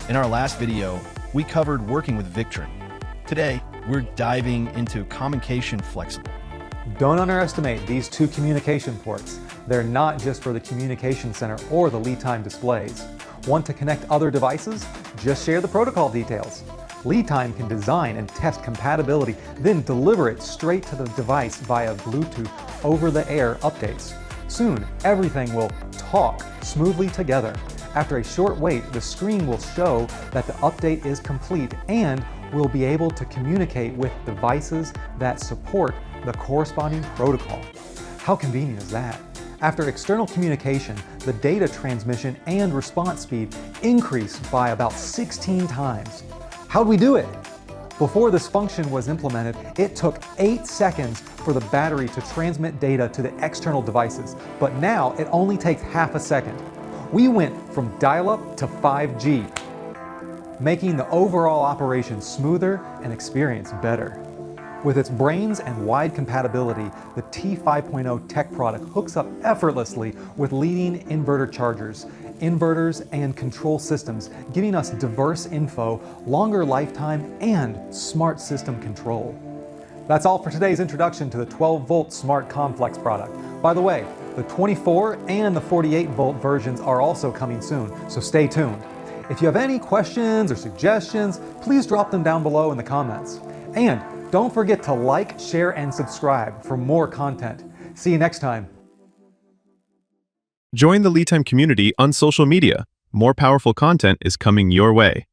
In our last video, we covered working with Victron. Today, we're diving into COMMUNCATION Flexible. Don't underestimate these two communication ports. They're not just for the communication center or the LiTime displays. Want to connect other devices? Just share the protocol details. LiTime can design and test compatibility, then deliver it straight to the device via Bluetooth over-the-air updates. Soon, everything will talk smoothly together. After a short wait, the screen will show that the update is complete and we'll be able to communicate with devices that support the corresponding protocol. How convenient is that? After external communication, the data transmission and response speed increased by about 16 times. How'd we do it? Before this function was implemented, it took 8 seconds for the battery to transmit data to the external devices, but now it only takes half a second. We went from dial-up to 5G, making the overall operation smoother and experience better. With its brains and wide compatibility, the T5.0 Tech product hooks up effortlessly with leading inverter chargers, inverters, and control systems, giving us diverse info, longer lifetime, and smart system control. That's all for today's introduction to the 12-volt Smart ComFlex product. By the way, the 24 and the 48-volt versions are also coming soon, so stay tuned. If you have any questions or suggestions, please drop them down below in the comments. And don't forget to like, share, and subscribe for more content. See you next time. Join the LiTime community on social media. More powerful content is coming your way.